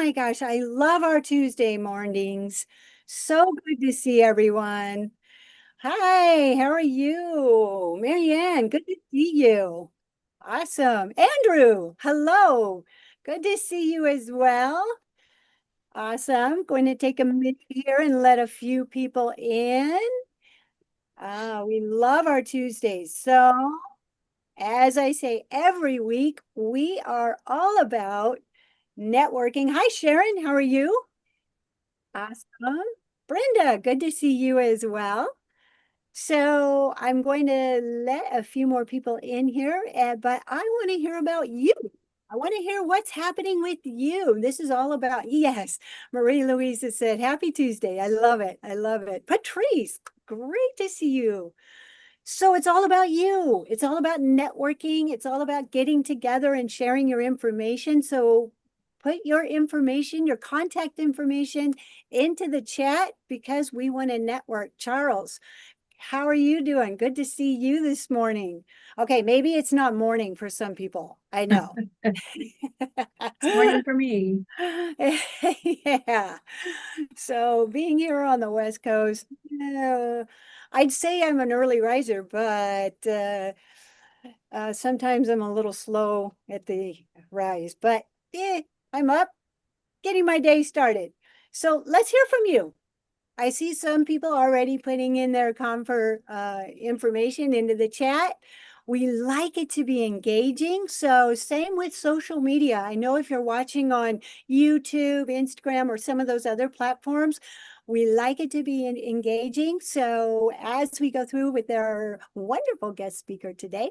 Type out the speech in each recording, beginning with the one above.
my gosh, I love our Tuesday mornings. So good to see everyone. Hi, how are you? Marianne, good to see you. Awesome. Andrew, hello. Good to see you as well. Awesome. Going to take a minute here and let a few people in. We love our Tuesdays. So, as I say every week, we are all about networking. Hi, Sharon. How are you? Awesome. Brenda, good to see you as well. So I'm going to let a few more people in here, but I want to hear about you. I want to hear what's happening with you. This is all about, yes, Marie Louise has said, Happy Tuesday. I love it. I love it. Patrice, great to see you. So it's all about you. It's all about networking. It's all about getting together and sharing your information. So put your information, your contact information into the chat because we want to network. Charles, how are you doing? Good to see you this morning. Okay, maybe it's not morning for some people. I know. It's morning for me. Yeah. So being here on the West Coast, I'd say I'm an early riser, but sometimes I'm a little slow at the rise. But I'm up, getting my day started. So let's hear from you. I see some people already putting in their comfort information into the chat. We like it to be engaging. So same with social media. I know if you're watching on YouTube, Instagram, or some of those other platforms, we like it to be engaging. So as we go through with our wonderful guest speaker today,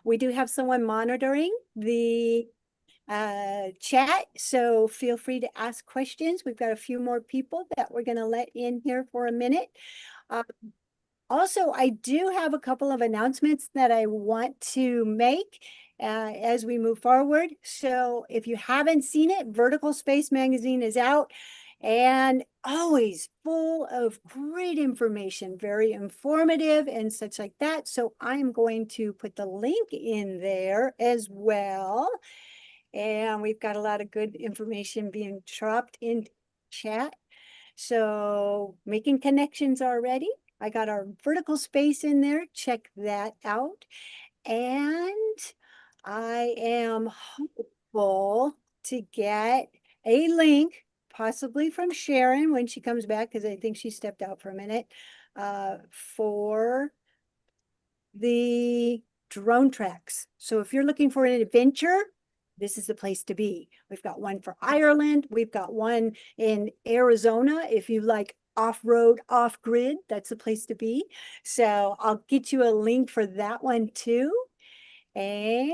we do have someone monitoring the chat, so feel free to ask questions. We've got a few more people that we're going to let in here for a minute. Uh, Also, I do have a couple of announcements that I want to make as we move forward. So if you haven't seen it, Vertical Space Magazine is out and always full of great information, very informative and such like that. So I'm going to put the link in there as well. And we've got a lot of good information being dropped in chat. So making connections already. I got our vertical space in there. Check that out. And I am hopeful to get a link, possibly from Sharon when she comes back, because I think she stepped out for a minute, for the drone tracks. So if you're looking for an adventure, this is the place to be. We've got one for Ireland. We've got one in Arizona. If you like off-road, off-grid, that's the place to be. So I'll get you a link for that one too. And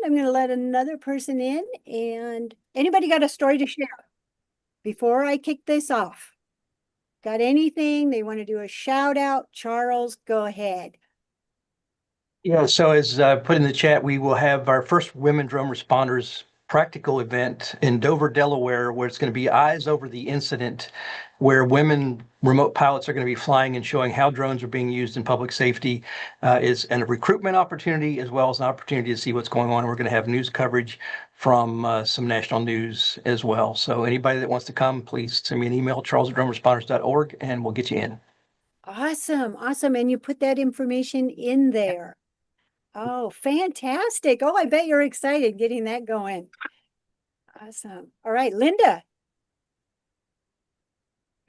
I'm going to let another person in. And anybody got a story to share before I kick this off? Got anything? They want to do a shout out? Charles, go ahead. Yeah, so as put in the chat, we will have our first Women Drone Responders practical event in Dover, Delaware, where it's going to be eyes over the incident, where women remote pilots are going to be flying and showing how drones are being used in public safety. Is a recruitment opportunity as well as an opportunity to see what's going on. We're going to have news coverage from some national news as well. So anybody that wants to come, please send me an email, charles@droneresponders.org, and we'll get you in. Awesome. Awesome. And you put that information in there. Oh, fantastic. Oh, I bet you're excited getting that going. Awesome. All right, Linda.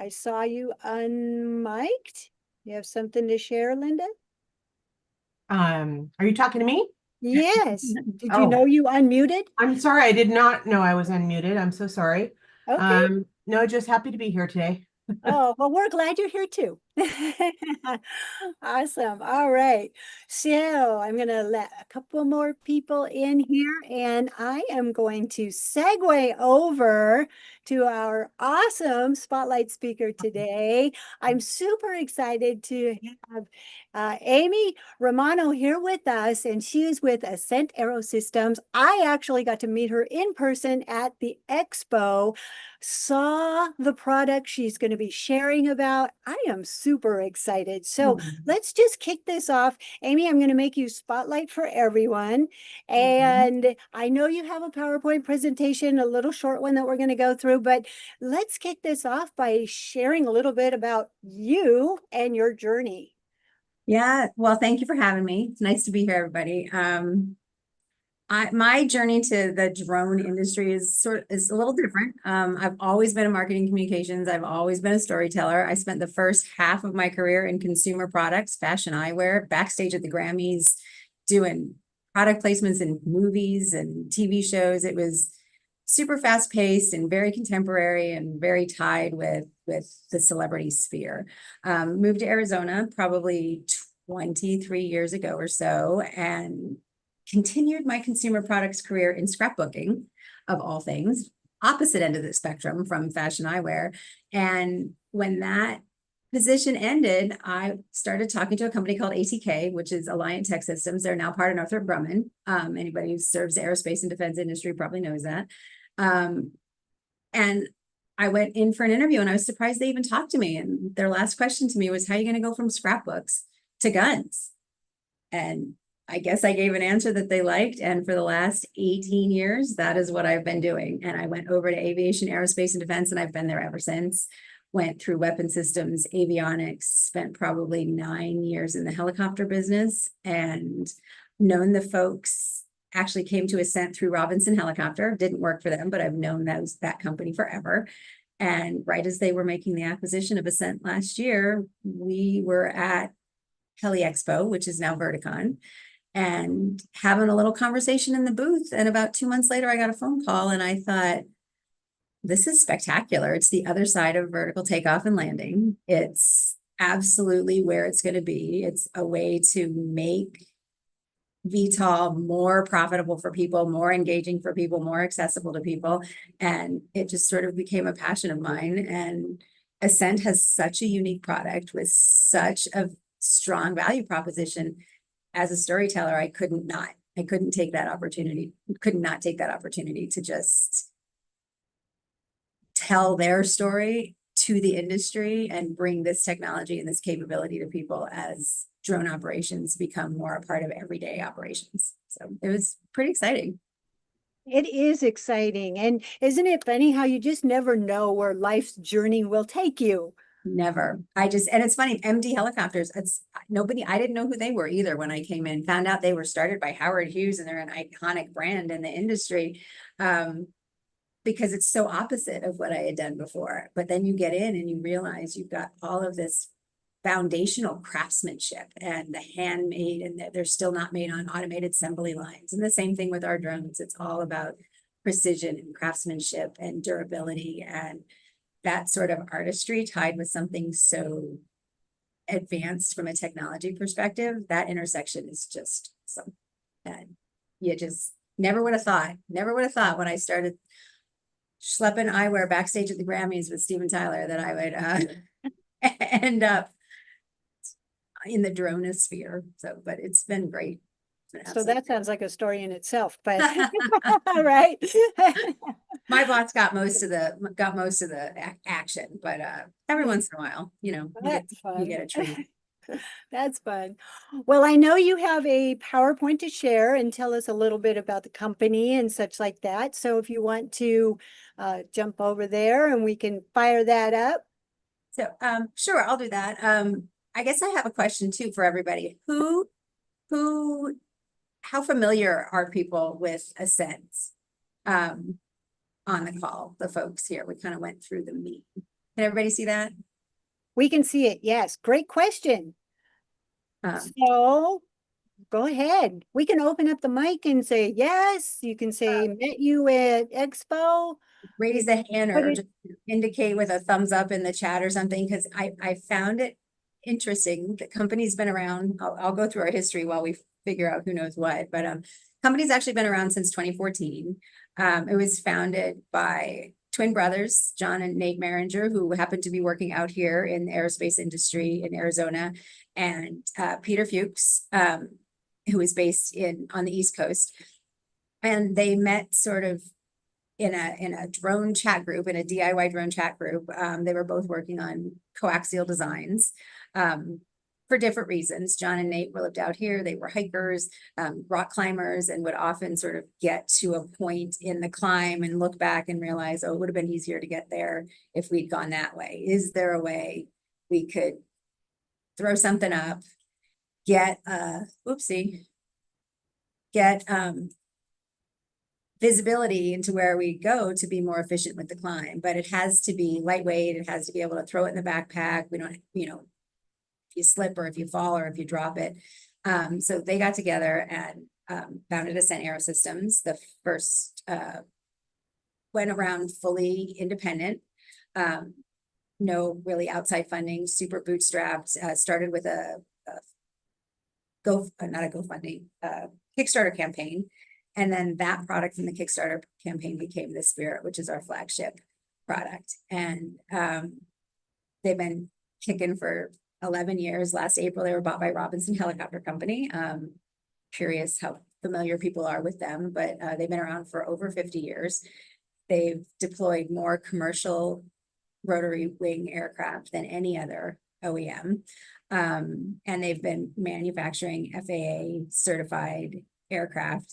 I saw you unmiked. You have something to share, Linda? Are you talking to me? Yes. Did you Oh, know you unmuted? I'm sorry. I did not know I was unmuted. I'm so sorry. Okay. No, just happy to be here today. Oh, well, we're glad you're here too. Awesome. All right. So I'm going to let a couple more people in here, and I am going to segue over to our awesome spotlight speaker today. I'm super excited to have Amy Romano here with us, and she is with Ascent AeroSystems. I actually got to meet her in person at the expo, saw the product she's going to be sharing about. I am super excited. So let's just kick this off. Amy, I'm going to make you spotlight for everyone. And I know you have a PowerPoint presentation, a little short one that we're going to go through, but let's kick this off by sharing a little bit about you and your journey. Yeah, well, thank you for having me. It's nice to be here, everybody. My journey to the drone industry is a little different. I've always been in marketing communications. I've always been a storyteller. I spent the first half of my career in consumer products, fashion eyewear, backstage at the Grammys, doing product placements in movies and TV shows. It was super fast paced and very contemporary and very tied with the celebrity sphere. Moved to Arizona probably 23 years ago or so, and continued my consumer products career in scrapbooking, of all things, opposite end of the spectrum from fashion eyewear. And when that position ended, I started talking to a company called ATK, which is Alliant Tech Systems. They're now part of Northrop Grumman. Anybody who serves the aerospace and defense industry probably knows that. And I went in for an interview and I was surprised they even talked to me. And their last question to me was, how are you going to go from scrapbooks to guns? And I guess I gave an answer that they liked. And for the last 18 years, that is what I've been doing. And I went over to aviation, aerospace, and defense, and I've been there ever since. Went through weapon systems, avionics, spent probably 9 years in the helicopter business, and known the folks. Actually came to Ascent through Robinson Helicopter. Didn't work for them, but I've known that company forever. And right as they were making the acquisition of Ascent last year, we were at Heli Expo, which is now Verticon, and having a little conversation in the booth. And about 2 months later, I got a phone call and I thought, this is spectacular. It's the other side of vertical takeoff and landing. It's absolutely where it's going to be. It's a way to make VTOL more profitable for people, more engaging for people, more accessible to people. And it just sort of became a passion of mine. And Ascent has such a unique product with such a strong value proposition. As a storyteller, I could not take that opportunity to just tell their story to the industry and bring this technology and this capability to people as drone operations become more a part of everyday operations. So it was pretty exciting. It is exciting. And isn't it funny how you just never know where life's journey will take you? Never. And it's funny, MD Helicopters, I didn't know who they were either when I came in. Found out they were started by Howard Hughes, and they're an iconic brand in the industry. Because it's so opposite of what I had done before. But then you get in and you realize you've got all of this foundational craftsmanship and the handmade, and they're still not made on automated assembly lines. And the same thing with our drones. It's all about precision and craftsmanship and durability, and that sort of artistry tied with something so advanced from a technology perspective. That intersection is just awesome. And you just never would have thought when I started schlepping eyewear backstage at the Grammys with Steven Tyler that I would end up in the dronosphere. So, but it's been great. So that sounds like a story in itself, but right. My boss got most of the action, but every once in a while, you get a treat. That's fun. Well, I know you have a PowerPoint to share and tell us a little bit about the company and such like that. So if you want to jump over there and we can fire that up. So sure, I'll do that. I guess I have a question too for everybody. How familiar are people with Ascent on the call, the folks here? We kind of went through the meet. Can everybody see that? We can see it. Yes. Great question. So go ahead. We can open up the mic and say yes. You can say met you at Expo. Raise the hand or just indicate with a thumbs up in the chat or something, because I found it interesting. The company's been around. I'll go through our history while we figure out who knows what, but company's actually been around since 2014. It was founded by twin brothers, John and Nate Maringer, who happened to be working out here in the aerospace industry in Arizona, and Peter Fuchs, who is based on the East Coast. And they met sort of in a drone chat group, in a DIY drone chat group. They were both working on coaxial designs. For different reasons. John and Nate lived out here. They were hikers, rock climbers, and would often sort of get to a point in the climb and look back and realize, oh, it would have been easier to get there if we'd gone that way. Is there a way we could throw something up, get visibility into where we go to be more efficient with the climb? But it has to be lightweight. It has to be able to throw it in the backpack. We don't, you slip or if you fall or if you drop it. So they got together and founded Ascent AeroSystems. The first went around fully independent, no really outside funding, super bootstrapped, started with not a GoFundMe, Kickstarter campaign. And then that product from the Kickstarter campaign became the Spirit, which is our flagship product. And they've been kicking for 11 years. Last April, they were bought by Robinson Helicopter Company. Curious how familiar people are with them, but they've been around for over 50 years. They've deployed more commercial rotary wing aircraft than any other OEM. And they've been manufacturing FAA certified aircraft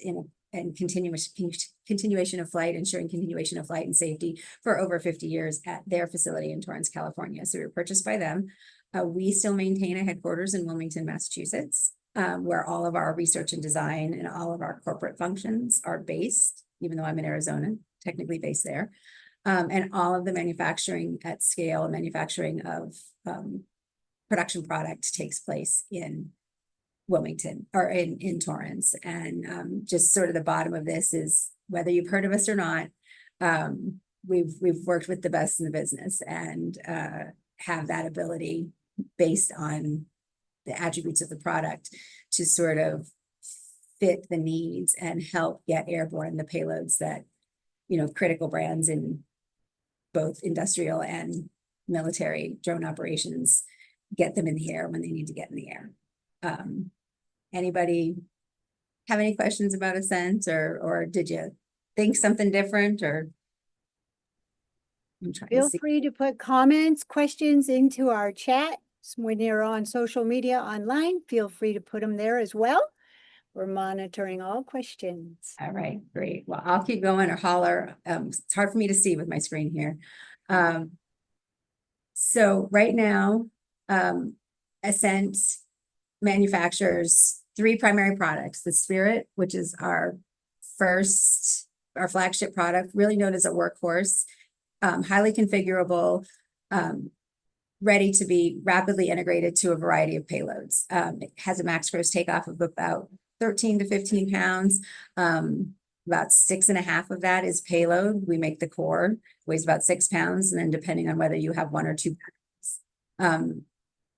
and continuation of flight, ensuring continuation of flight and safety for over 50 years at their facility in Torrance, California. So we were purchased by them. We still maintain a headquarters in Wilmington, Massachusetts, where all of our research and design and all of our corporate functions are based, even though I'm in Arizona, technically based there. And all of the manufacturing at scale, manufacturing of production product takes place in Wilmington or in Torrance. And just sort of the bottom of this is whether you've heard of us or not, we've worked with the best in the business and have that ability based on the attributes of the product to sort of fit the needs and help get airborne the payloads that, critical brands in both industrial and military drone operations get them in the air when they need to get in the air. Anybody have any questions about Ascent or did you think something different or? I'm trying to Feel see. free to put comments, questions into our chat. When you're on social media online, feel free to put them there as well. We're monitoring all questions. All right, great. Well, I'll keep going or holler. It's hard for me to see with my screen here. So right now, Ascent manufactures 3 primary products: the Spirit, which is our flagship product, really known as a workhorse, highly configurable, ready to be rapidly integrated to a variety of payloads. It has a max gross takeoff of about 13 to 15 pounds. About 6.5 of that is payload. We make the core, weighs about 6 pounds. And then depending on whether you have 1 or 2 pounds,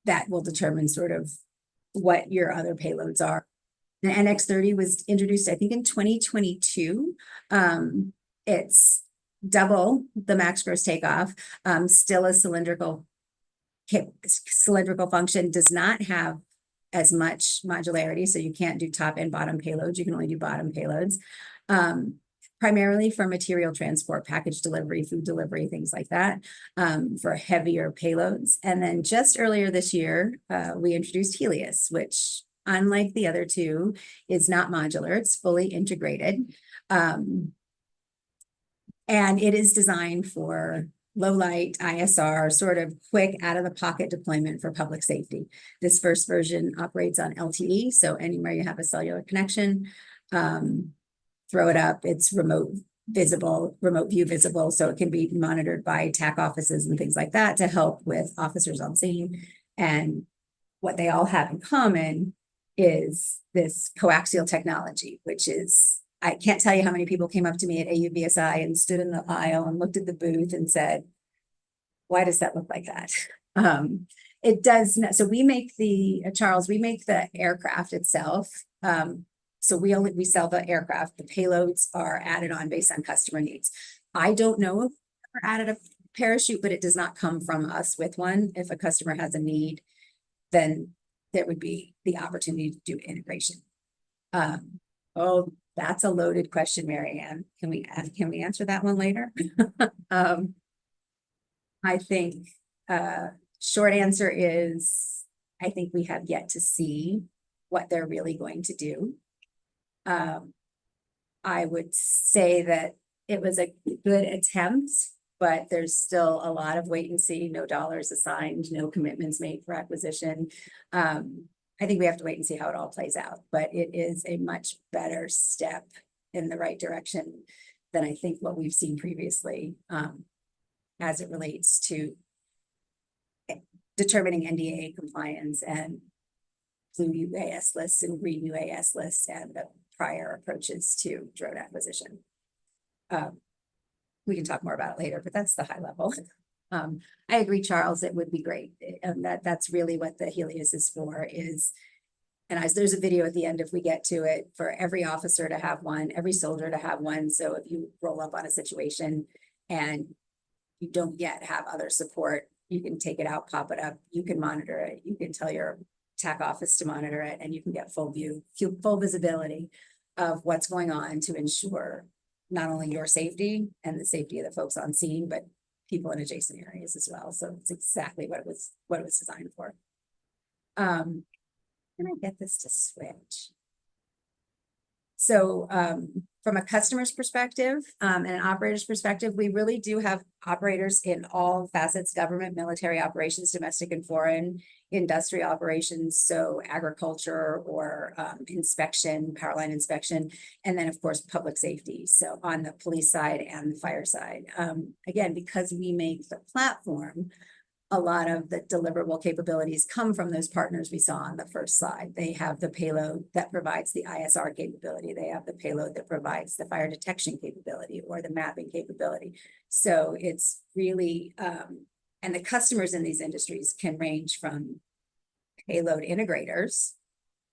that will determine sort of what your other payloads are. The NX30 was introduced, I think, in 2022. It's double the max gross takeoff, still a cylindrical function, does not have as much modularity, so you can't do top and bottom payloads. You can only do bottom payloads. Primarily for material transport, package delivery, food delivery, things like that, for heavier payloads. And then just earlier this year, we introduced HALIUS, which, unlike the other 2, is not modular. It's fully integrated. And it is designed for low light ISR, sort of quick out of the pocket deployment for public safety. This first version operates on LTE, so anywhere you have a cellular connection, throw it up. It's remote view visible, so it can be monitored by TAC offices and things like that to help with officers on scene. And what they all have in common is this coaxial technology, which is, I can't tell you how many people came up to me at AUVSI and stood in the aisle and looked at the booth and said, why does that look like that? It does not. So we make Charles, we make the aircraft itself. So we sell the aircraft. The payloads are added on based on customer needs. I don't know if we ever added a parachute, but it does not come from us with one. If a customer has a need, then there would be the opportunity to do integration. That's a loaded question, Mary Ann. Can we answer that one later? I think, short answer is, I think we have yet to see what they're really going to do. I would say that it was a good attempt, but there's still a lot of wait and see, no dollars assigned, no commitments made for acquisition. I think we have to wait and see how it all plays out, but it is a much better step in the right direction than I think what we've seen previously, as it relates to determining NDAA compliance and blue UAS lists and green UAS lists and the prior approaches to drone acquisition. We can talk more about it later, but that's the high level. I agree, Charles, it would be great. And that's really what the HALIUS is for is, and there's a video at the end if we get to it, for every officer to have one, every soldier to have one. So if you roll up on a situation and you don't yet have other support, you can take it out, pop it up, you can monitor it, you can tell your TAC office to monitor it, and you can get full visibility of what's going on to ensure not only your safety and the safety of the folks on scene, but people in adjacent areas as well. So it's exactly what it was designed for. Can I get this to switch? So from a customer's perspective and an operator's perspective, we really do have operators in all facets: government, military operations, domestic and foreign, industry operations, so agriculture or inspection, power line inspection, and then of course public safety. So on the police side and the fire side. Again, because we make the platform, a lot of the deliverable capabilities come from those partners we saw on the first slide. They have the payload that provides the ISR capability. They have the payload that provides the fire detection capability or the mapping capability. So it's really, and the customers in these industries can range from payload integrators,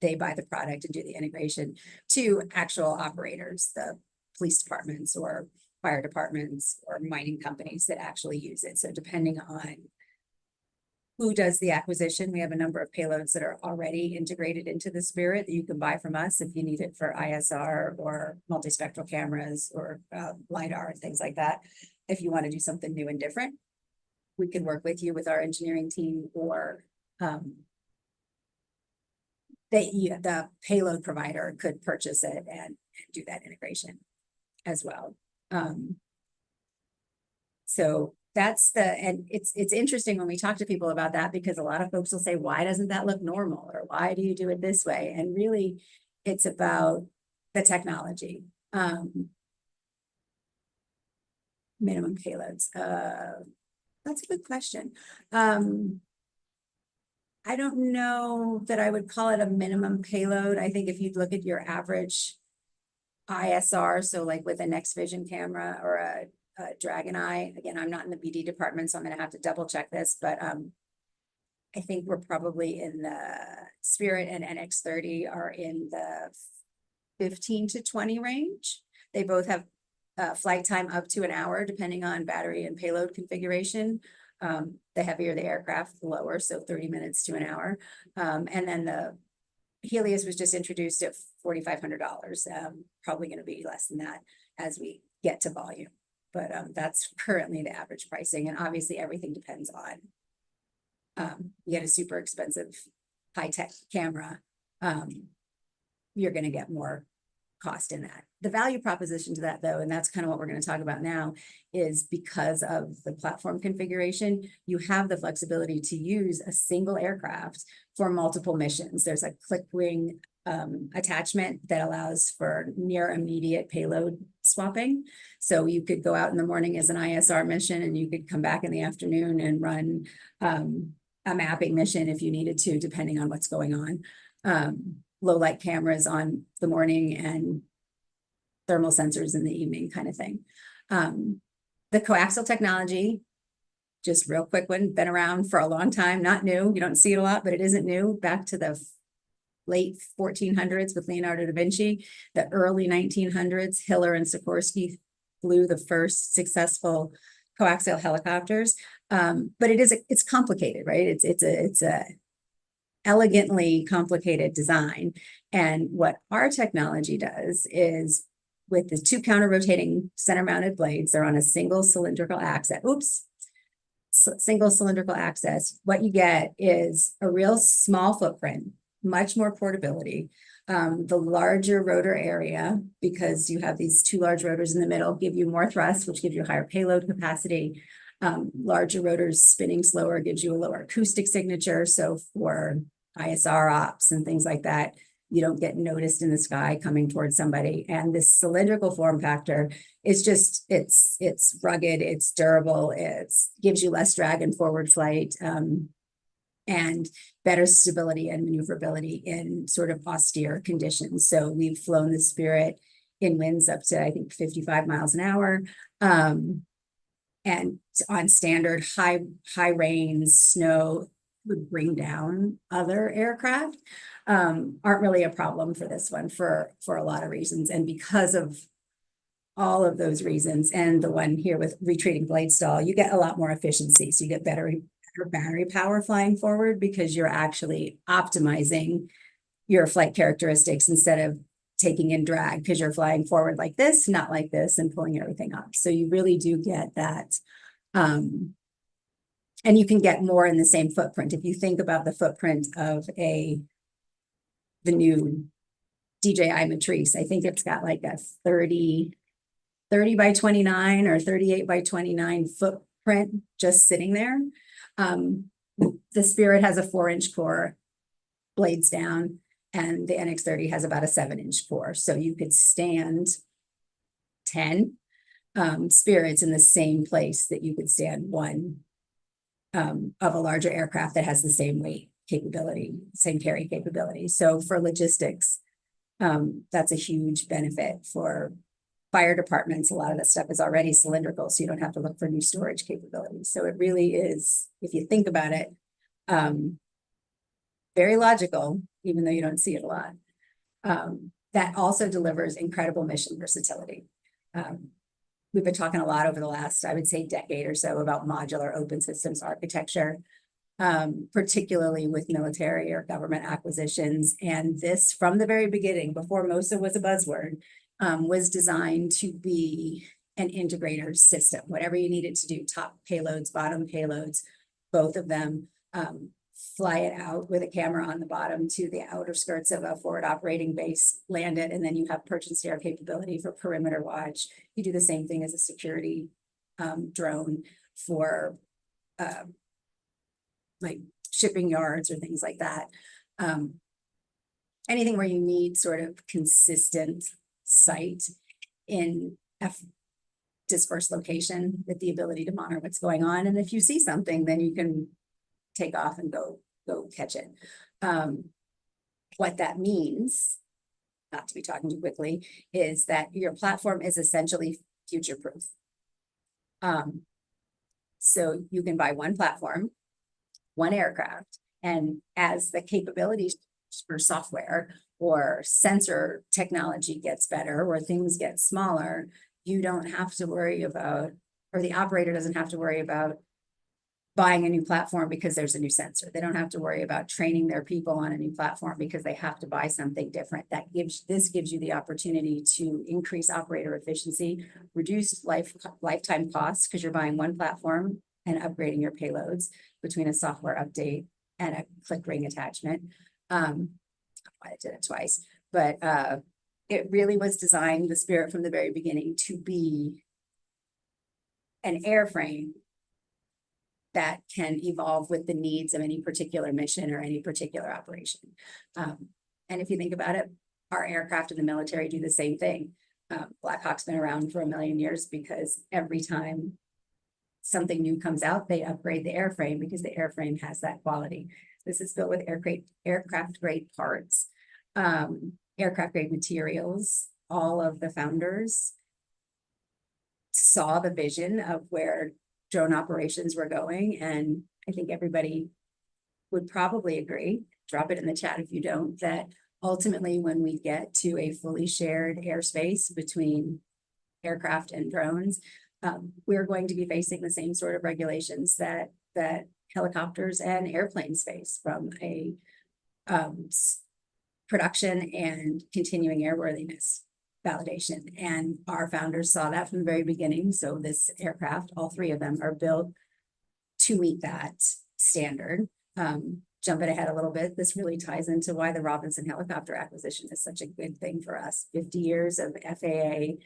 they buy the product and do the integration, to actual operators, the police departments or fire departments or mining companies that actually use it. So depending on who does the acquisition, we have a number of payloads that are already integrated into the Spirit that you can buy from us if you need it for ISR or multispectral cameras or LiDAR and things like that. If you want to do something new and different, we can work with you with our engineering team, or the payload provider could purchase it and do that integration as well. So that's and it's interesting when we talk to people about that, because a lot of folks will say, why doesn't that look normal? Or why do you do it this way? And really it's about the technology. Minimum payloads. That's a good question. I don't know that I would call it a minimum payload. I think if you look at your average ISR, so like with a Next Vision camera or a Dragon Eye, again, I'm not in the BD department, so I'm going to have to double check this, but I think we're probably in the Spirit and NX30 are in the 15 to 20 range. They both have flight time up to an hour, depending on battery and payload configuration. The heavier the aircraft, the lower, so 30 minutes to an hour. And then the HALIUS was just introduced at $4,500. Probably going to be less than that as we get to volume. But that's currently the average pricing. And obviously everything depends on, you get a super expensive high-tech camera, you're going to get more cost in that. The value proposition to that, though, and that's kind of what we're going to talk about now, is because of the platform configuration, you have the flexibility to use a single aircraft for multiple missions. There's a click wing attachment that allows for near immediate payload swapping. So you could go out in the morning as an ISR mission, and you could come back in the afternoon and run a mapping mission if you needed to, depending on what's going on. Low light cameras on the morning and thermal sensors in the evening, kind of thing. The coaxial technology, just real quick one, been around for a long time, not new. You don't see it a lot, but it isn't new. Back to the late 1400s with Leonardo da Vinci, the early 1900s, Hiller and Sikorsky flew the first successful coaxial helicopters. But it's complicated, right? It's elegantly complicated design. And what our technology does is with the two counter-rotating center-mounted blades, they're on a single cylindrical axis. Single cylindrical axis. What you get is a real small footprint, much more portability. The larger rotor area, because you have these two large rotors in the middle, give you more thrust, which gives you higher payload capacity. Larger rotors spinning slower gives you a lower acoustic signature. So for ISR ops and things like that, you don't get noticed in the sky coming towards somebody. And this cylindrical form factor is just, it's rugged, it's durable, it gives you less drag in forward flight, and better stability and maneuverability in sort of austere conditions. So we've flown the Spirit in winds up to, I think, 55 miles an hour. And on standard high rains, snow would bring down other aircraft, aren't really a problem for this one for a lot of reasons. And because of all of those reasons, and the one here with retreating blade stall, you get a lot more efficiency. So you get better battery power flying forward because you're actually optimizing your flight characteristics instead of taking in drag, because you're flying forward like this, not like this, and pulling everything up. So you really do get that. And you can get more in the same footprint. If you think about the footprint of the new DJI Matrice, I think it's got like a 30 by 29 or 38 by 29 footprint just sitting there. The Spirit has a 4-inch core, blades down, and the NX30 has about a 7-inch core. So you could stand 10 Spirits in the same place that you could stand one of a larger aircraft that has the same weight capability, same carry capability. So for logistics, that's a huge benefit for fire departments. A lot of that stuff is already cylindrical, so you don't have to look for new storage capabilities. So it really is, if you think about it, very logical, even though you don't see it a lot. That also delivers incredible mission versatility. We've been talking a lot over the last, I would say, decade or so about modular open systems architecture, particularly with military or government acquisitions. And this, from the very beginning, before MOSA was a buzzword, was designed to be an integrator system. Whatever you needed to do, top payloads, bottom payloads, both of them, fly it out with a camera on the bottom to the outer skirts of a forward operating base, land it, and then you have perch and stare capability for perimeter watch. You do the same thing as a security drone for like shipping yards or things like that. Anything where you need sort of consistent sight in a dispersed location with the ability to monitor what's going on. And if you see something, then you can take off and go catch it. What that means, not to be talking too quickly, is that your platform is essentially future-proof. So you can buy one platform, one aircraft, and as the capabilities for software or sensor technology gets better, or things get smaller, you don't have to worry about, or the operator doesn't have to worry about buying a new platform because there's a new sensor. They don't have to worry about training their people on a new platform because they have to buy something different. This gives you the opportunity to increase operator efficiency, reduce lifetime costs because you're buying one platform and upgrading your payloads between a software update and a click ring attachment. I did it twice, but it really was designed, the Spirit from the very beginning, to be an airframe that can evolve with the needs of any particular mission or any particular operation. And if you think about it, our aircraft in the military do the same thing. Black Hawk's been around for 1 million years because every time something new comes out, they upgrade the airframe because the airframe has that quality. This is built with aircraft grade parts, aircraft grade materials. All of the founders saw the vision of where drone operations were going, and I think everybody would probably agree, drop it in the chat if you don't, that ultimately when we get to a fully shared airspace between aircraft and drones, we're going to be facing the same sort of regulations that helicopters and airplanes face, from a production and continuing airworthiness validation. And our founders saw that from the very beginning. So this aircraft, all three of them, are built to meet that standard. Jumping ahead a little bit, this really ties into why the Robinson helicopter acquisition is such a good thing for us. 50 years of FAA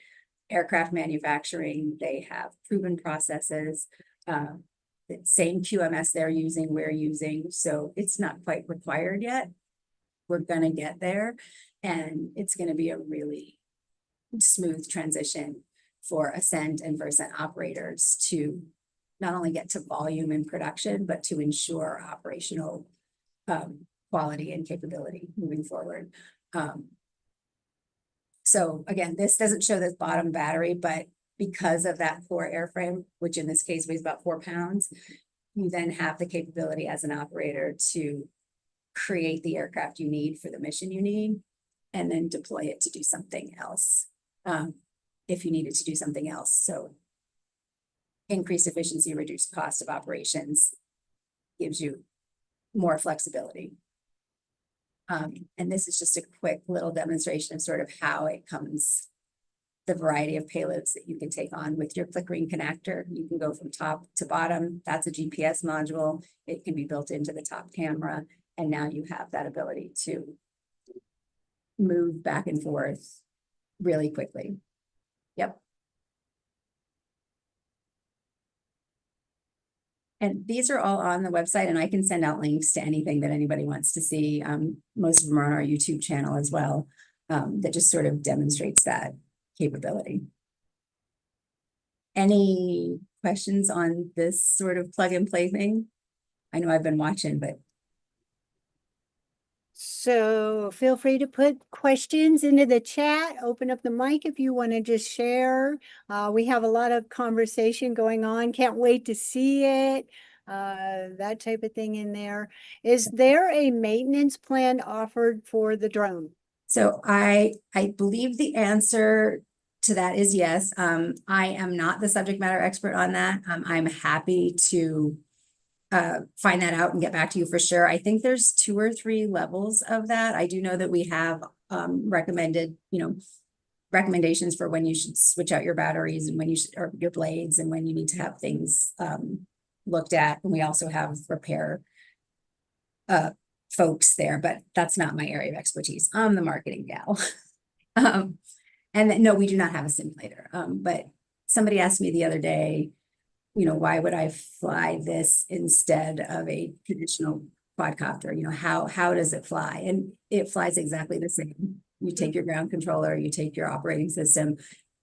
aircraft manufacturing. They have proven processes. The same QMS they're using, we're using. So it's not quite required yet. We're gonna get there, and it's gonna be a really smooth transition for Ascent and for Ascent operators to not only get to volume in production, but to ensure operational quality and capability moving forward. So again, this doesn't show this bottom battery, but because of that core airframe, which in this case weighs about 4 pounds, you then have the capability as an operator to create the aircraft you need for the mission you need, and then deploy it to do something else. If you needed to do something else. So increased efficiency, reduced cost of operations gives you more flexibility. And this is just a quick little demonstration of sort of how it comes, the variety of payloads that you can take on with your flickering connector. You can go from top to bottom. That's a GPS module. It can be built into the top camera. And now you have that ability to move back and forth really quickly. Yep. And these are all on the website, and I can send out links to anything that anybody wants to see. Most of them are on our YouTube channel as well, that just sort of demonstrates that capability. Any questions on this sort of plug and play thing? I know I've been watching, but. So feel free to put questions into the chat, open up the mic if you want to just share. We have a lot of conversation going on. Can't wait to see it. That type of thing in there. Is there a maintenance plan offered for the drone? So I believe the answer to that is yes. I am not the subject matter expert on that. I'm happy to find that out and get back to you for sure. I think there's 2 or 3 levels of that. I do know that we have recommended, recommendations for when you should switch out your batteries and when you should, or your blades, and when you need to have things looked at. And we also have repair folks there, but that's not my area of expertise. I'm the marketing gal. And no, we do not have a simulator. But somebody asked me the other day, why would I fly this instead of a traditional quadcopter? How does it fly? And it flies exactly the same. You take your ground controller, you take your operating system,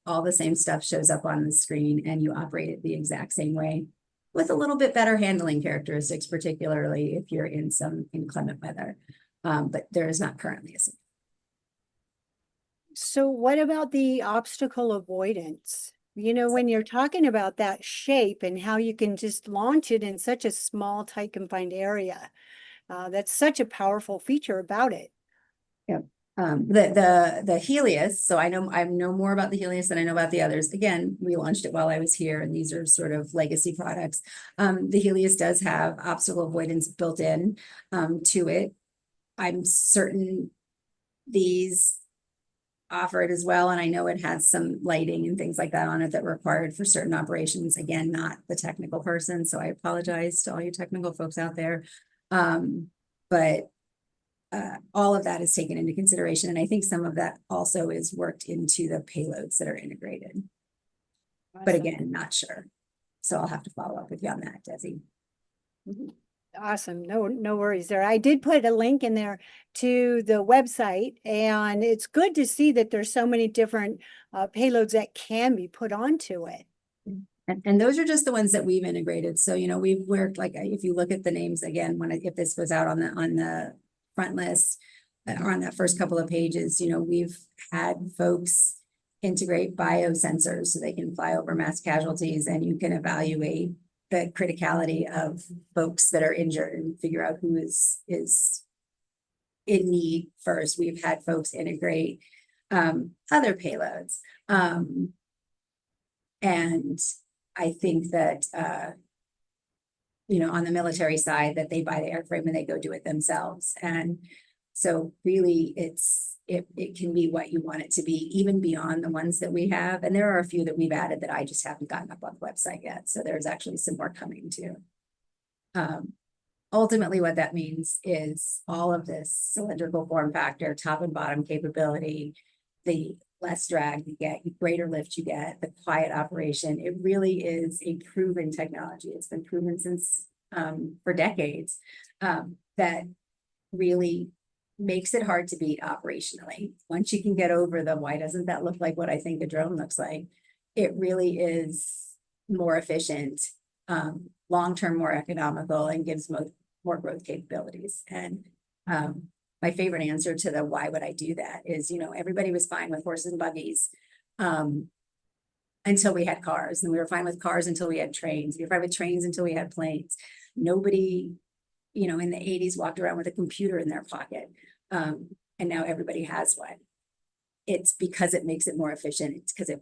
all the same stuff shows up on the screen, and you operate it the exact same way with a little bit better handling characteristics, particularly if you're in some inclement weather. But there is not currently a simulator. So what about the obstacle avoidance? When you're talking about that shape and how you can just launch it in such a small, tight, confined area, that's such a powerful feature about it. Yeah. The HALIUS, so I know more about the HALIUS than I know about the others. Again, we launched it while I was here, and these are sort of legacy products. The HALIUS does have obstacle avoidance built in to it. I'm certain these offer it as well, and I know it has some lighting and things like that on it that were required for certain operations. Again, not the technical person, so I apologize to all you technical folks out there. But all of that is taken into consideration, and I think some of that also is worked into the payloads that are integrated. Awesome. But again, not sure. So I'll have to follow up with you on that, Desi. Awesome. No worries there. I did put a link in there to the website, and it's good to see that there's so many different payloads that can be put onto it. And those are just the ones that we've integrated. So, we've worked, like, if you look at the names again, if this goes out on the front list or on that first couple of pages, we've had folks integrate biosensors so they can fly over mass casualties, and you can evaluate the criticality of folks that are injured and figure out who is in need first. We've had folks integrate other payloads. And I think that, on the military side, that they buy the airframe and they go do it themselves. And So really it can be what you want it to be, even beyond the ones that we have. And there are a few that we've added that I just haven't gotten up on the website yet. So there's actually some more coming too. Ultimately, what that means is all of this cylindrical form factor, top and bottom capability, the less drag you get, the greater lift you get, the quiet operation. It really is a proven technology. It's been proven since for decades that really makes it hard to beat operationally. Once you can get over the why doesn't that look like what I think a drone looks like, it really is more efficient, long-term more economical, and gives more growth capabilities. And my favorite answer to the why would I do that is, everybody was fine with horses and buggies until we had cars, and we were fine with cars until we had trains. We were fine with trains until we had planes. Nobody, in the 80s walked around with a computer in their pocket. And now everybody has one. It's because it makes it more efficient. It's because it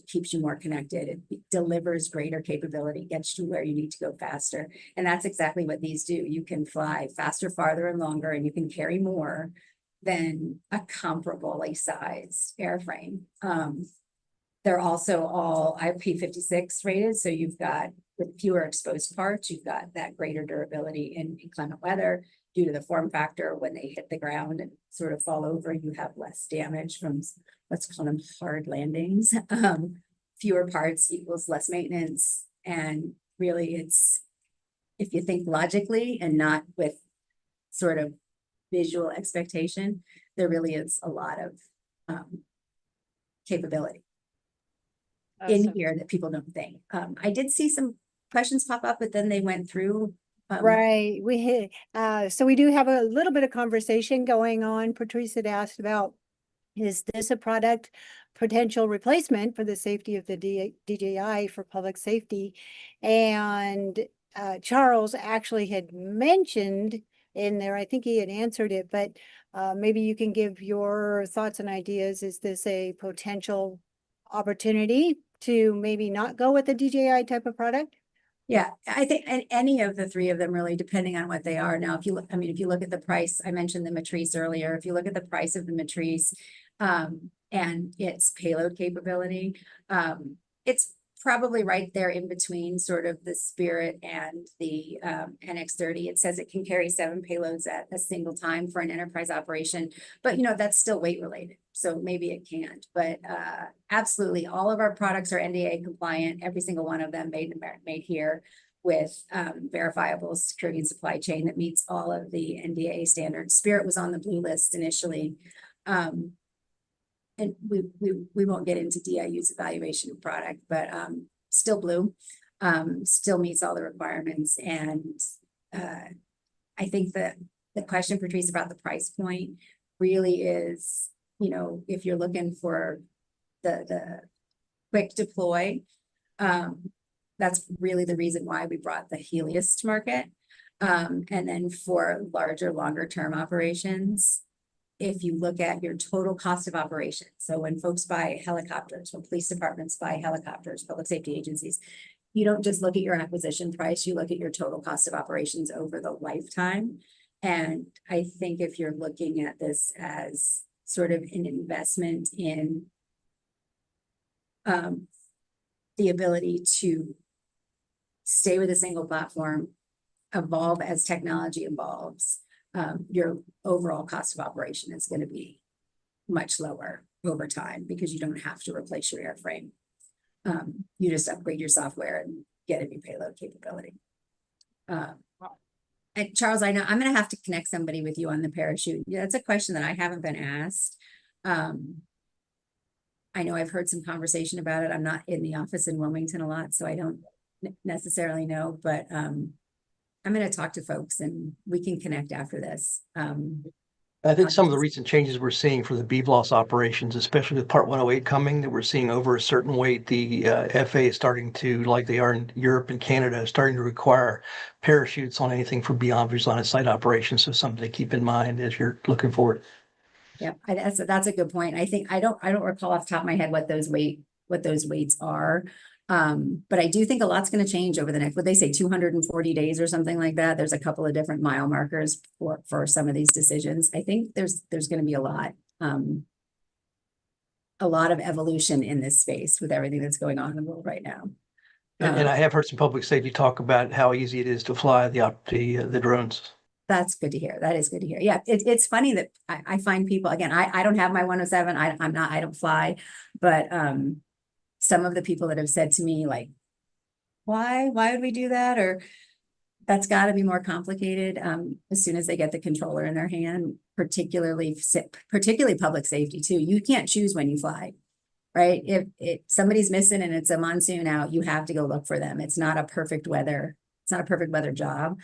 keeps you more connected. It delivers greater capability, gets you where you need to go faster. And that's exactly what these do. You can fly faster, farther, and longer, and you can carry more than a comparably sized airframe. They're also all IP56 rated. So you've got, with fewer exposed parts, you've got that greater durability in inclement weather. Due to the form factor, when they hit the ground and sort of fall over, you have less damage from, let's call them hard landings. Fewer parts equals less maintenance. And really it's, if you think logically and not with sort of visual expectation, there really is a lot of capability in here that people don't think. I did see some questions pop up, but then they went through. Right. So we do have a little bit of conversation going on. Patrice had asked about, is this a product potential replacement for the safety of the DJI for public safety? And Charles actually had mentioned in there, I think he had answered it, but maybe you can give your thoughts and ideas. Is this a potential opportunity to maybe not go with the DJI type of product? Yeah, I think any of the three of them, really, depending on what they are. Now, if you look, if you look at the price, I mentioned the Matrice earlier. If you look at the price of the Matrice and its payload capability, it's probably right there in between sort of the Spirit and the NX30. It says it can carry 7 payloads at a single time for an enterprise operation, but that's still weight related. So maybe it can't, but absolutely all of our products are NDA compliant. Every single one of them made here with verifiable security and supply chain that meets all of the NDA standards. Spirit was on the blue list initially. And we won't get into DIU's evaluation of product, but still blue, still meets all the requirements. And I think that the question, Patrice, about the price point really is, if you're looking for the quick deploy, that's really the reason why we brought the HALIUS to market. And then for larger, longer term operations, if you look at your total cost of operation, so when folks buy helicopters, when police departments buy helicopters, public safety agencies, you don't just look at your acquisition price, you look at your total cost of operations over the lifetime. And I think if you're looking at this as sort of an investment in the ability to stay with a single platform, evolve as technology evolves, your overall cost of operation is going to be much lower over time because you don't have to replace your airframe. You just upgrade your software and get a new payload capability. And Charles, I know I'm going to have to connect somebody with you on the parachute. Yeah, that's a question that I haven't been asked. I know I've heard some conversation about it. I'm not in the office in Wilmington a lot, so I don't necessarily know, but I'm going to talk to folks and we can connect after this. I think some of the recent changes we're seeing for the BVLOS operations, especially with Part 108 coming, that we're seeing over a certain weight, the FAA is starting to, like they are in Europe and Canada, starting to require parachutes on anything for beyond visual line of sight operations. So something to keep in mind as you're looking forward. Yeah, that's a good point. I think I don't recall off the top of my head what those weights are. But I do think a lot's going to change over the next, what they say, 240 days or something like that. There's a couple of different mile markers for some of these decisions. I think there's going to be a lot of evolution in this space with everything that's going on in the world right now. And I have heard some public safety talk about how easy it is to fly the drones. That's good to hear. That is good to hear. Yeah, it's funny that I find people, again, I don't have my 107. I don't fly, but some of the people that have said to me, like, why would we do that? Or that's got to be more complicated as soon as they get the controller in their hand, particularly public safety too. You can't choose when you fly, right? If somebody's missing and it's a monsoon out, you have to go look for them. It's not a perfect weather. It's not a perfect weather job.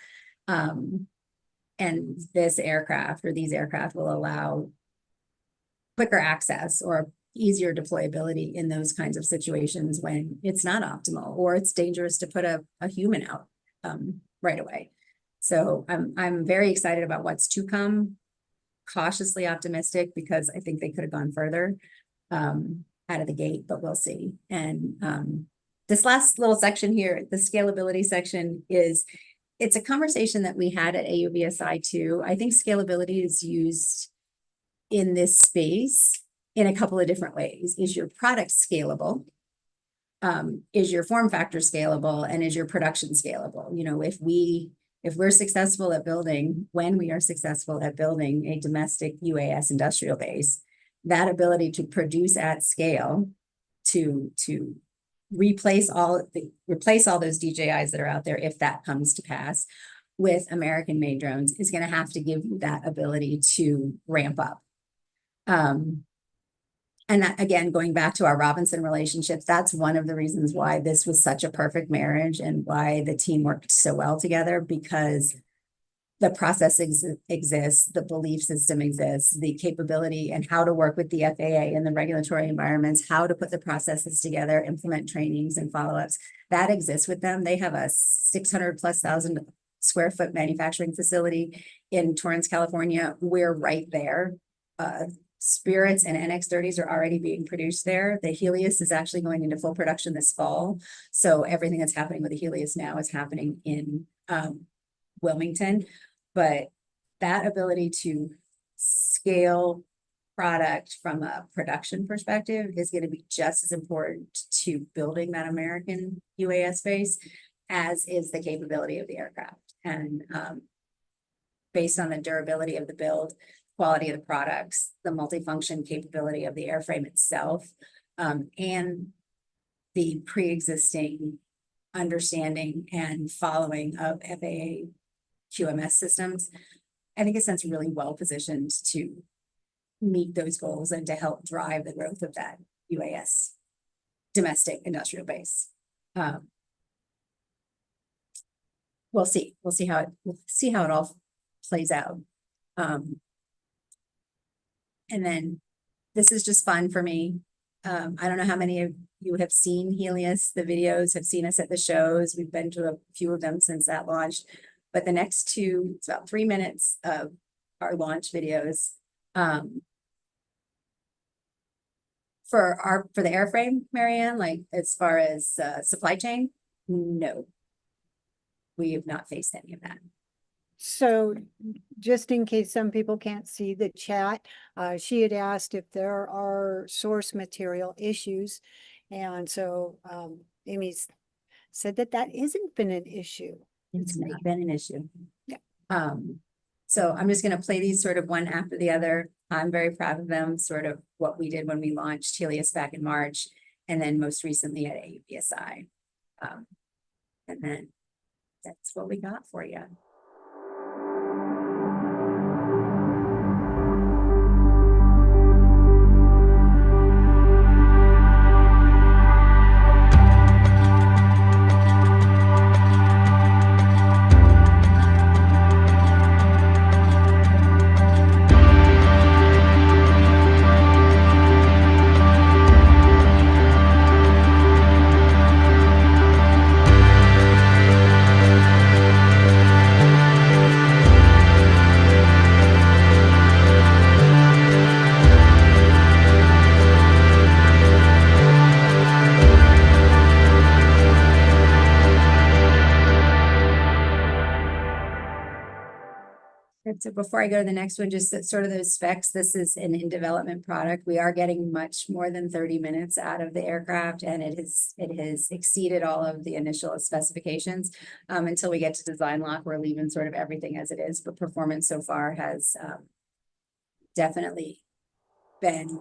And this aircraft or these aircraft will allow quicker access or easier deployability in those kinds of situations when it's not optimal or it's dangerous to put a human out right away. So I'm very excited about what's to come, cautiously optimistic because I think they could have gone further out of the gate, but we'll see. And this last little section here, the scalability section it's a conversation that we had at AUVSI too. I think scalability is used in this space in a couple of different ways. Is your product scalable? Is your form factor scalable? And is your production scalable? You know, if we're successful at building, when we are successful at building a domestic UAS industrial base, that ability to produce at scale, to replace all those DJIs that are out there, if that comes to pass, with American made drones is going to have to give you that ability to ramp up. And that, again, going back to our Robinson relationship, that's one of the reasons why this was such a perfect marriage and why the team worked so well together, because the process exists, the belief system exists, the capability and how to work with the FAA and the regulatory environments, how to put the processes together, implement trainings and follow-ups, that exists with them. They have a 600,000+ square foot manufacturing facility in Torrance, California. We're right there. Spirits and NX30s are already being produced there. The HALIUS is actually going into full production this fall. So everything that's happening with the HALIUS now is happening in Wilmington. But that ability to scale product from a production perspective is going to be just as important to building that American UAS base as is the capability of the aircraft. And based on the durability of the build, quality of the products, the multifunction capability of the airframe itself, and the pre-existing understanding and following of FAA QMS systems, I think Ascent's really well positioned to meet those goals and to help drive the growth of that UAS domestic industrial base. We'll see how it all plays out. And then this is just fun for me. I don't know how many of you have seen HALIUS. The videos have seen us at the shows. We've been to a few of them since that launched. But the next two, it's about 3 minutes of our launch videos. For the airframe, Marianne, like as far as supply chain, no. We have not faced any of that. So just in case some people can't see the chat, she had asked if there are source material issues. And so Amy's said that isn't been an issue. It's not been an issue. Yeah. So I'm just going to play these sort of one after the other. I'm very proud of them, sort of what we did when we launched HALIUS back in March, and then most recently at AUVSI. And then that's what we got for you. And so before I go to the next one, just sort of those specs, this is an in development product. We are getting much more than 30 minutes out of the aircraft, and it has exceeded all of the initial specifications. Until we get to design lock, we're leaving sort of everything as it is, but performance so far has definitely been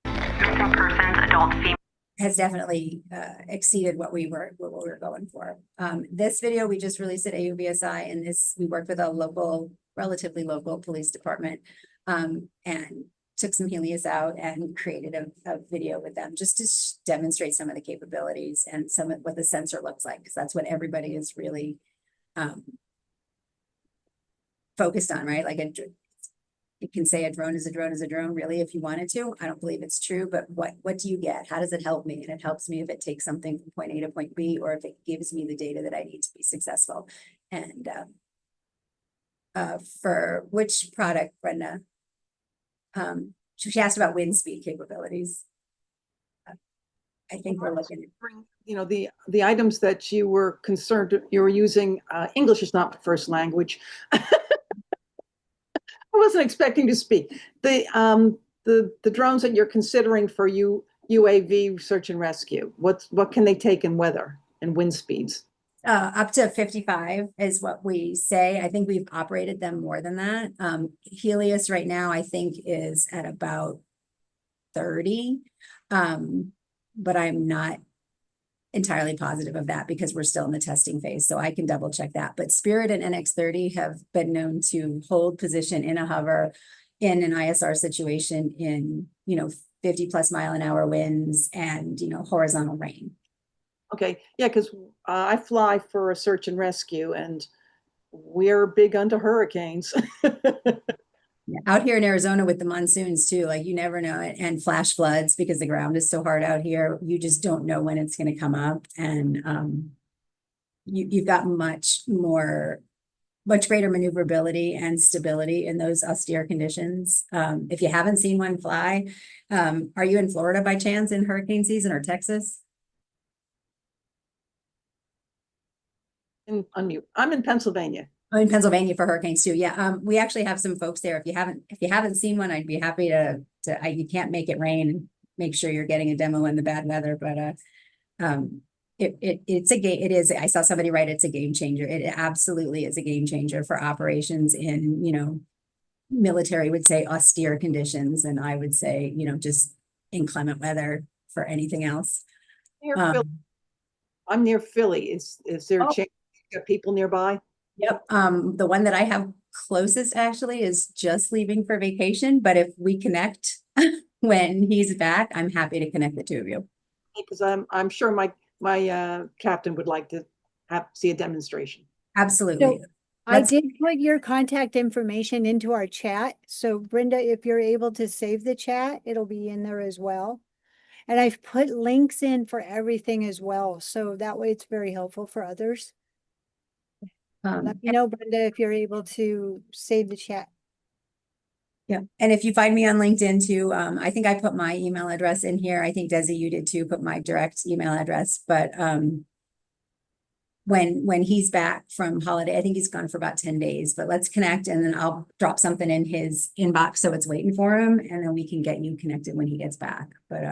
persons, adult, female. Has definitely exceeded what we were going for. This video we just released at AUVSI, and this we worked with a relatively local police department, and took some HALIUS out and created a video with them just to demonstrate some of the capabilities and some of what the sensor looks like, because that's what everybody is really focused on, right? Like you can say a drone is a drone is a drone, really, if you wanted to. I don't believe it's true, but what do you get? How does it help me? And it helps me if it takes something from point A to point B, or if it gives me the data that I need to be successful. And for which product, Brenda? She asked about wind speed capabilities. I think we're looking at, you know, the items that you were concerned, you were using, English is not the first language. I wasn't expecting to speak. The drones that you're considering for UAV search and rescue, what can they take in weather and wind speeds? up to 55 is what we say. I think we've operated them more than that. HALIUS right now, I think, is at about 30. But I'm not entirely positive of that because we're still in the testing phase. So I can double check that. But Spirit and NX30 have been known to hold position in a hover in an ISR situation in, 50+ mph winds and, horizontal rain. Okay, yeah, because I fly for a search and rescue, and we're big onto hurricanes. Yeah, out here in Arizona with the monsoons too, like you never know it, and flash floods because the ground is so hard out here. You just don't know when it's going to come up, and you've got much greater maneuverability and stability in those austere conditions. If you haven't seen one fly, are you in Florida by chance in hurricane season or Texas? Unmute. I'm in Pennsylvania. I'm in Pennsylvania for hurricanes too. Yeah, we actually have some folks there. If you haven't seen one, I'd be happy to. You can't make it rain. Make sure you're getting a demo in the bad weather. But it's a game. It is. I saw somebody write it's a game changer. It absolutely is a game changer for operations in military would say austere conditions, and I would say just inclement weather for anything else. I'm near Philly. Is there a chance you got people nearby? Yep. The one that I have closest actually is just leaving for vacation. But if we connect when he's back, I'm happy to connect the two of you. Because I'm sure my captain would like to see a demonstration. Absolutely. So I did put your contact information into our chat. So Brenda, if you're able to save the chat, it'll be in there as well. And I've put links in for everything as well. So that way it's very helpful for others. Let me know, Brenda, if you're able to save the chat. Yeah. And if you find me on LinkedIn too, I think I put my email address in here. I think Desi, you did too, put my direct email address. But when he's back from holiday, I think he's gone for about 10 days, but let's connect and then I'll drop something in his inbox so it's waiting for him, and then we can get you connected when he gets back. But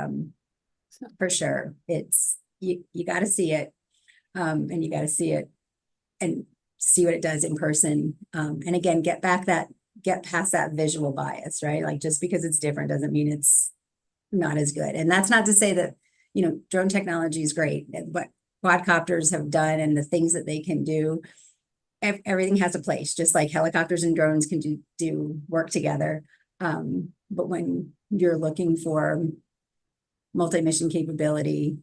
for sure, it's you got to see it, and you got to see it and see what it does in person. And again, get past that visual bias, right? Like just because it's different doesn't mean it's not as good. And that's not to say that, drone technology is great. What quadcopters have done and the things that they can do, everything has a place, just like helicopters and drones can do work together. But when you're looking for multi-mission capability,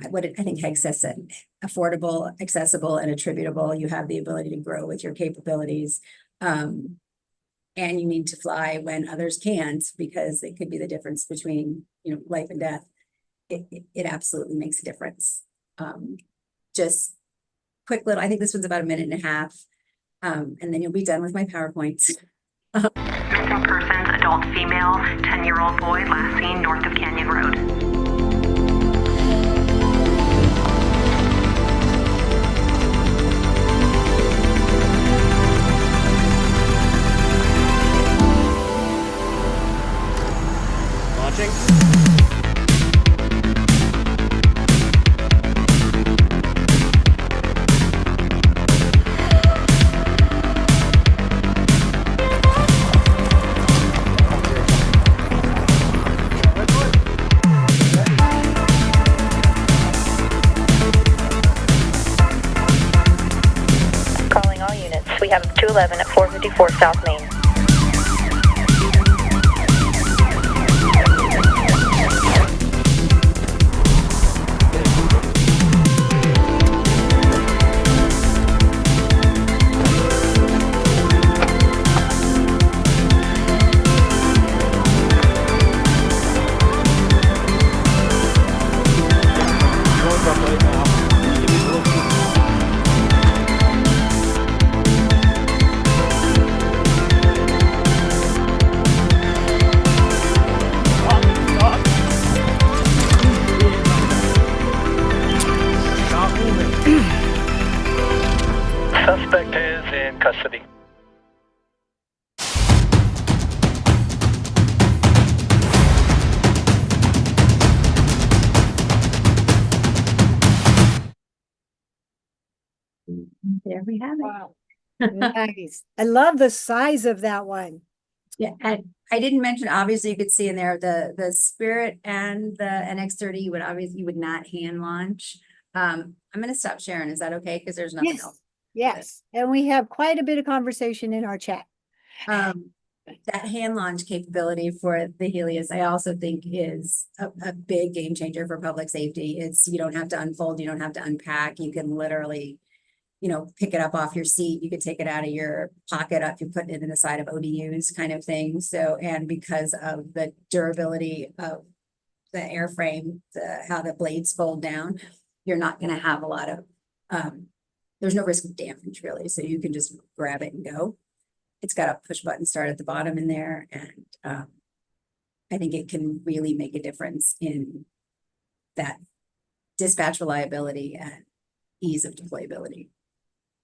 what I think Heg said, affordable, accessible, and attributable. You have the ability to grow with your capabilities. And you need to fly when others can't, because it could be the difference between, life and death. It absolutely makes a difference. Just quick little, I think this one's about 1.5 minutes. And then you'll be done with my PowerPoints. Missing persons, adult female, 10-year-old boy, last seen north of Canyon Road. 7211 at 454 South Main. Suspect is in custody. There we have it. Wow. Nice. I love the size of that one. Yeah, and I didn't mention, obviously you could see in there the Spirit and the NX30 you would not hand launch. I'm gonna stop sharing. Is that okay? Because there's nothing else. Yes. And we have quite a bit of conversation in our chat. That hand launch capability for the HALIUS, I also think is a big game changer for public safety. You don't have to unfold, you don't have to unpack. You can literally, pick it up off your seat. You could take it out of your pocket if you put it in the side of ODUs kind of thing. So, and because of the durability of the airframe, how the blades fold down, you're not going to have a lot of, there's no risk of damage really. So you can just grab it and go. It's got a push button start at the bottom in there. And I think it can really make a difference in that dispatch reliability and ease of deployability.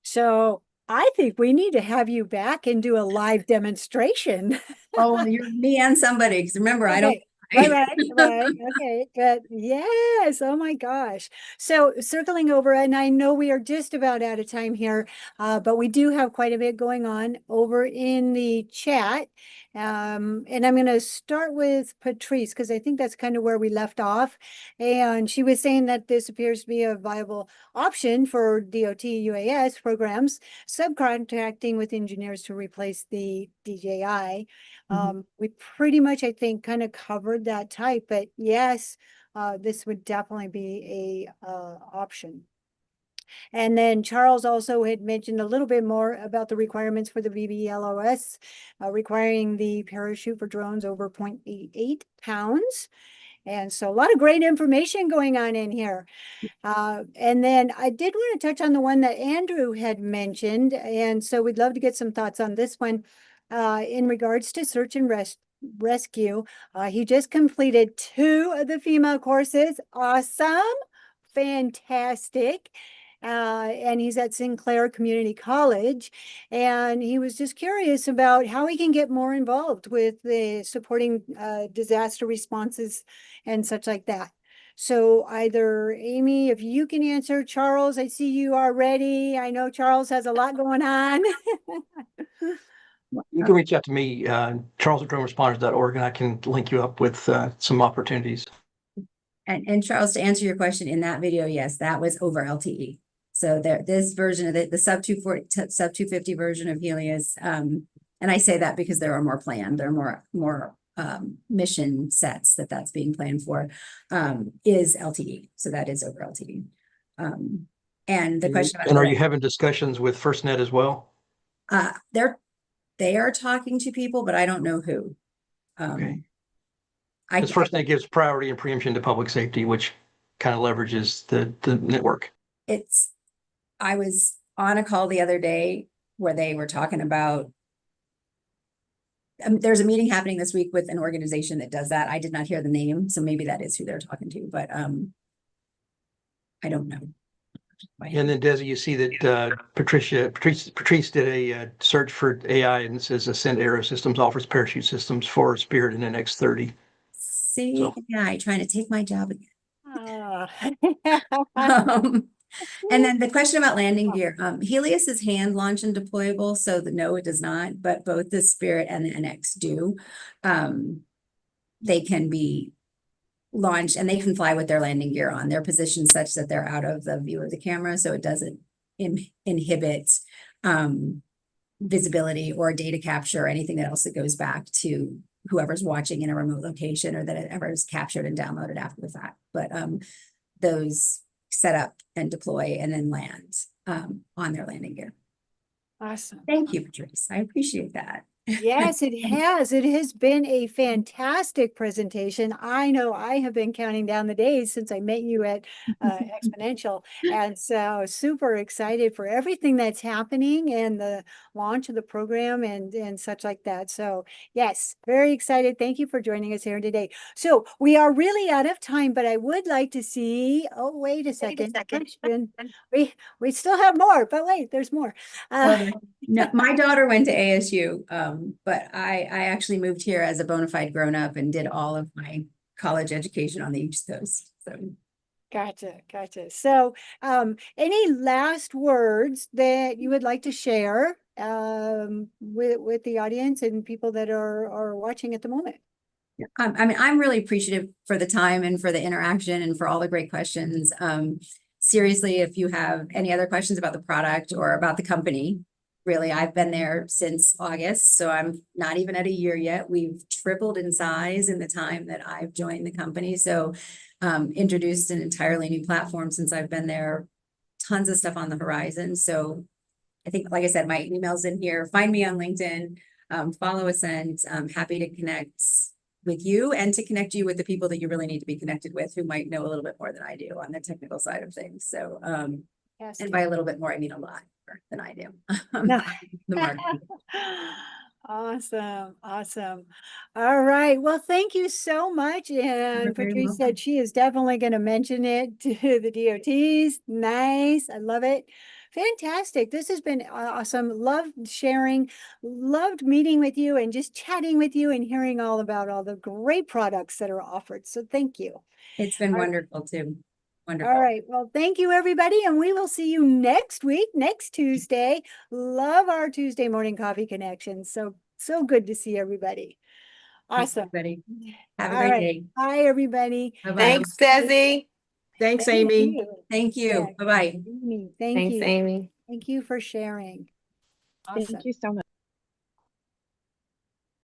So I think we need to have you back and do a live demonstration. Oh, you're me and somebody, because remember, I don't. Right. Okay, but yes, oh my gosh. So circling over, and I know we are just about out of time here, but we do have quite a bit going on over in the chat. And I'm going to start with Patrice, because I think that's kind of where we left off. And she was saying that this appears to be a viable option for DOT UAS programs, subcontracting with engineers to replace the DJI. We pretty much, I think, kind of covered that type, but yes, this would definitely be a option. And then Charles also had mentioned a little bit more about the requirements for the VBLOS, requiring the parachute for drones over 0.88 pounds. And so a lot of great information going on in here. And then I did want to touch on the one that Andrew had mentioned. And so we'd love to get some thoughts on this one in regards to search and rescue. He just completed 2 of the female courses. Awesome. Fantastic. And he's at Sinclair Community College, and he was just curious about how he can get more involved with the supporting disaster responses and such like that. So either Amy, if you can answer, Charles, I see you are ready. I know Charles has a lot going on. You can reach out to me, charles@droneresponders.org, and I can link you up with some opportunities. And Charles, to answer your question, in that video, yes, that was over LTE. So this version of the sub 250 version of HALIUS, and I say that because there are more planned, there are more mission sets that's being planned for, is LTE. So that is over LTE. And the question about— And are you having discussions with FirstNet as well? They are talking to people, but I don't know who. Okay. Because FirstNet gives priority and preemption to public safety, which kind of leverages the network. I was on a call the other day where they were talking about, there's a meeting happening this week with an organization that does that. I did not hear the name, so maybe that is who they're talking to, but I don't know. And then Desi, you see that Patrice did a search for AI, and it says Ascent AeroSystems offers parachute systems for Spirit and NX30. See, so. AI trying to take my job again. And then the question about landing gear, HALIUS is hand launch and deployable, so no, it does not, but both the Spirit and the NX do. They can be launched and they can fly with their landing gear on. They're positioned such that they're out of the view of the camera, so it doesn't inhibit visibility or data capture or anything else that goes back to whoever's watching in a remote location or that it ever is captured and downloaded after the fact. But those set up and deploy and then land on their landing gear. Awesome. Thank you, Patrice. I appreciate that. Yes, it has. It has been a fantastic presentation. I know I have been counting down the days since I met you at Exponential. And so super excited for everything that's happening and the launch of the program and such like that. So yes, very excited. Thank you for joining us here today. So we are really out of time, but I would like to see, oh, wait a second. Question. We still have more, but wait, there's more. No, my daughter went to ASU, but I actually moved here as a bona fide grown up and did all of my college education on the East Coast. So Gotcha. So, any last words that you would like to share with the audience and people that are watching at the moment? I mean, I'm really appreciative for the time and for the interaction and for all the great questions. Seriously, if you have any other questions about the product or about the company, really, I've been there since August, so I'm not even at a year yet. We've tripled in size in the time that I've joined the company. So introduced an entirely new platform since I've been there, tons of stuff on the horizon. So I think, like I said, my email's in here. Find me on LinkedIn, follow Ascent. I'm happy to connect with you and to connect you with the people that you really need to be connected with who might know a little bit more than I do on the technical side of things. So, Yes. and by a little bit more, I mean a lot more than I do. No. The marketing. Awesome. All right. Well, thank you so much. You're And very Patrice welcome. said she is definitely going to mention it to the DOTs. Nice. I love it. Fantastic. This has been awesome. Loved sharing, loved meeting with you and just chatting with you and hearing all about all the great products that are offered. So thank you. It's been All right. wonderful too. Wonderful. All right. Well, thank you, everybody. And we will see you next week, next Tuesday. Love our Tuesday morning coffee connections. So good to see everybody. Thanks, Awesome. everybody. Have a All great right. day. Bye, everybody. Bye-bye. Thanks, Desi. Thanks, Thank Amy. you. Thank you. Yeah, Bye-bye. Amy, thank Thanks, you. Amy. Thank you for sharing. Awesome. Thank you so much.